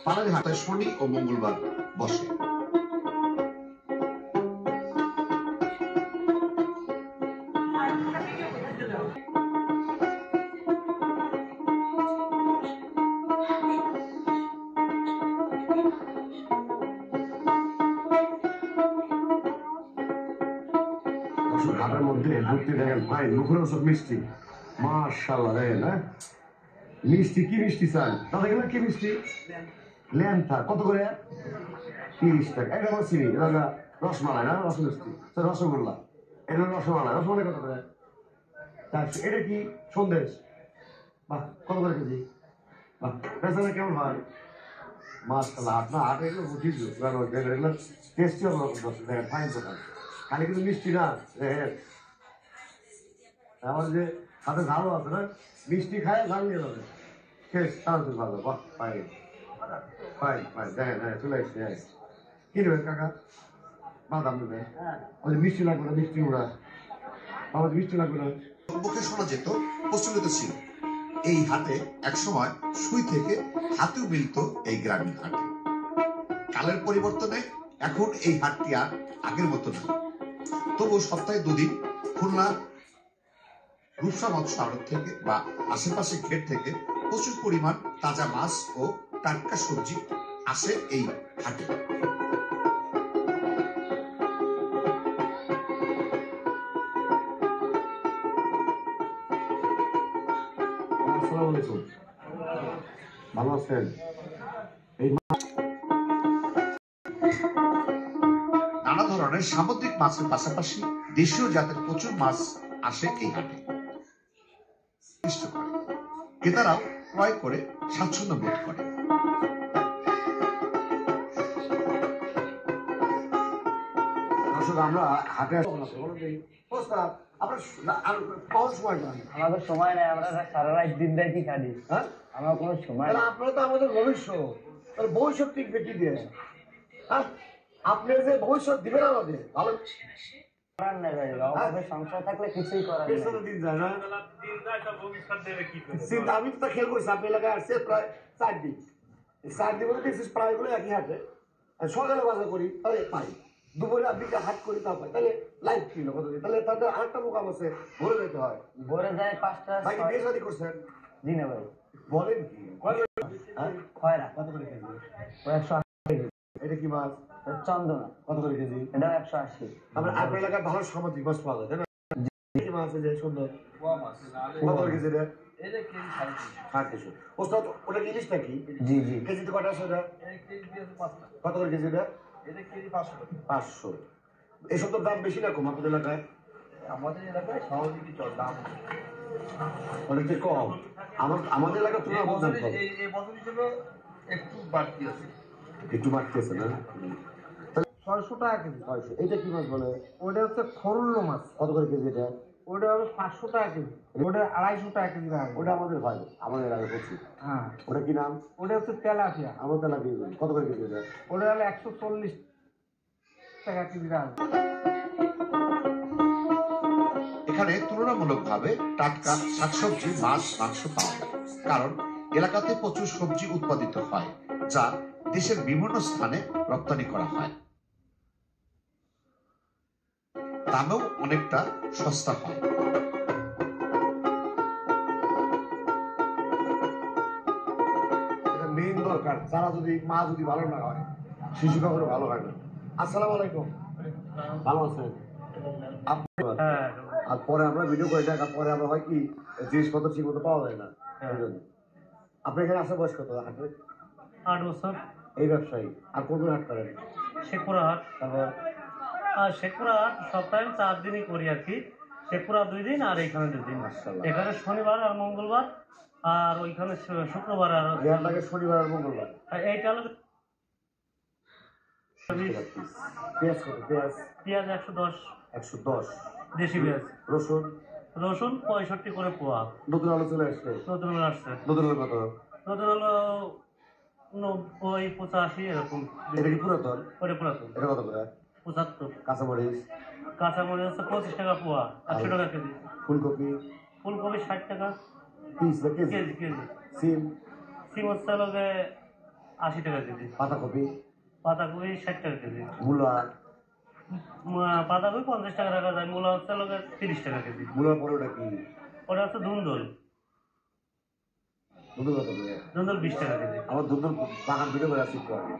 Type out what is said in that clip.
পালারি হাটে শনি ও মঙ্গলবার বসে। ঘাটের মধ্যে ঘুরতে দেখেন ভাই মুখের ওসব মিষ্টি, মাশাআল্লাহ দেখেন। হ্যাঁ মিষ্টি, কি মিষ্টি চান দাদা? গেলে কি মিষ্টি? ল্যাংথা কত করে? 30 টাকা। এটা আমার চিনি, এটা রসমালাই না, রস মিষ্টি, রসগোল্লা। এটা রসমালাই, রসমালাই কত করে? 400। এটা কি সন্দেশ? বাহ, কত করে কেজি? বাহ, বেচারা কেমন হয়? মাশাআল্লাহ, আপনার হাটে এগুলো বুঝিস এগুলো টেস্টি হবে দেখেন, ফাইন দোকান। খালি কিন্তু মিষ্টি না, আমার যে হাতে ঝালও আছে না, মিষ্টি খায় ঝাল নিয়ে যাবে শেষ, তাহলে ভালো। বাহ, ফাইন ফাইন ফাইন, দেখেন হ্যাঁ চলে এসছে। হ্যাঁ কি নেবেন কাকা? বাদাম নেবেন? ওই মিষ্টি লাগবে না, মিষ্টি উড়া আমার মিষ্টি লাগবে না। মুখে শোনা যেত, প্রচলিত ছিল। এই হাটে একসময় সুই থেকে হাতেও মিলত এই গ্রামীণ হাটে। কালের পরিবর্তনে এখন এই হাটটি আর আগের মতো না। তবু সপ্তাহে 2 দিন খুলনা রূপসা মৎস্য আড়ত থেকে বা আশেপাশে ঘের থেকে প্রচুর পরিমাণ তাজা মাছ ও টাটকা সবজি আসে এই হাটে। আসসালামু আলাইকুম, ভালো আছেন? নানা ধরনের সামুদ্রিক মাছের পাশাপাশি দেশীয় জাতের প্রচুর মাছ আসে এই হাটে। ক্রেতারাও ক্রয় করে স্বাচ্ছন্দ্য বোধ করে। দর্শক, আমরা হাটে আমাদের সময় নেই, আমরা সারা রাত দিন রাতই খালি। হ্যাঁ, আমার কোনো সময় নেই। আপনারা তো আমাদের ভবিষ্যৎ, ভবিষ্যৎ টিকবে কি দিয়ে? হ্যাঁ, আপনি যে ভবিষ্যৎ দিবেন আমাদের ভালো সংসার থাকলে কিছুই করার দিন যায় না। আমি তো খেয়াল করছি আপনি এলাকায় আসছে প্রায় 4 দিন। 4 দিন বলে দেখছিস প্রায় গুলো একই হাটে। সকালে বাজার করি তাহলে পাই, দুপুরে আপনি হাট করি তা পাই, তাহলে লাইফ ছিল কত দিন, তাহলে তাদের 8টা মোকাম আছে, ভরে যেতে হয়। ভরে যায় 5টা। ভাই বিয়ে শাদী করছেন? জি না ভাই। বলেন কি? খয়রা কত করে কেজি? 180। এটা কি মাছ? চন্দনা কত করে কেজি? এটা 180। আপনার এলাকায় ভালো সামুদ্রিক মাছ পাওয়া যায় তাই না? মাছ আছে যে সুন্দর, কত করে কেজি? এটা কেজি 350। ওস্তাদ ওটা ইলিশ নাকি? জি জি। কেজিতে কটা আছে ওটা? কত করে কেজি এটা? এটা কেজি 500। 500। এসব তো দাম বেশি না কম আপনাদের এলাকায়? আমাদের এলাকায় স্বাভাবিক দাম অনেকটা কম। আমাদের এলাকার তুলনায় দাম কম। এই বছর হিসেবে একটু বাড়তি আছে। একটু বাড়তি আছে না? 600 টাকা কেজি। 600। এটা কি মাছ বলে? ওটা হচ্ছে খরুল্ল মাছ। কত করে কেজি এটা? ওটা হবে 500 টাকা কেজি। ওটা 250 টাকা কেজি। ওটা আমাদের হয়, আমাদের এলাকায় করছি। হ্যাঁ। ওটা কি নাম? ওটা হচ্ছে তেলাপিয়া। আমাদের এলাকায় কত করে কেজি এটা? ওটা হলো 140 টাকা কেজি। এখানে তুলনামূলকভাবে টাটকা শাকসবজি, মাছ, মাংস পাওয়া যায়, কারণ এলাকাতে প্রচুর সবজি উৎপাদিত হয় যা দেশের বিভিন্ন স্থানে রপ্তানি করা হয়। দামেও অনেকটা সস্তা হয়। মেইন দরকার, যারা যদি মা যদি ভালো না হয়, শিশু কখনো ভালো হয় না। আসসালামু আলাইকুম, ভালো আছেন? আর পরে আমরা ভিডিও করে দেখার পরে আমরা হয় কি জিনিসপত্র ঠিক মতো পাওয়া যায় না। আপনার এখানে আসার বয়স কত? হাটে 8 বছর। এই ব্যবসায়ী আর কোন হাট করেন? শেখপুরা হাট। তারপর শেখপুরা হাট সপ্তাহে 4 দিনই করি আর কি। শেখপুরা 2 দিন আর এখানে 2 দিন। এখানে শনিবার আর মঙ্গলবার, আর ওইখানে শুক্রবার আর শনিবার আর মঙ্গলবার। এইটা হলো পেঁয়াজ কত? পেঁয়াজ 110। 110 দেশি পেঁয়াজ। রসুন? রসুন 65 করে পোয়া। নতুন আলু চলে আসছে? নতুন আলু আসছে। নতুন আলু কত? নতুন আলু 90, 85 এরকম। এটা কি পুরাতন? ওটা পুরাতন। এটা কত করে? 75। কাঁচামরিচ? কাঁচামরিচ হচ্ছে 25 টাকা পোয়া, 100 টাকা কেজি। ফুলকপি? ফুলকপি 60 টাকা পিস না কেজি? কেজি। সিম? সিম হচ্ছে 80 টাকা কেজি। পাতাকপি, পাতাকপি 60 টাকা কেজি। মূলা, পাতাকপি 50 টাকা রাখা যায়, মূলা হচ্ছে লোকে 30 টাকা কেজি। মূলার পরোটা কি? ওটা হচ্ছে ধুন্দল, দুধ কত করে? ধুন্দল 20 টাকা কেজি। আমার দুধ বাগান ভিডিও করে আসছি একটু আগে।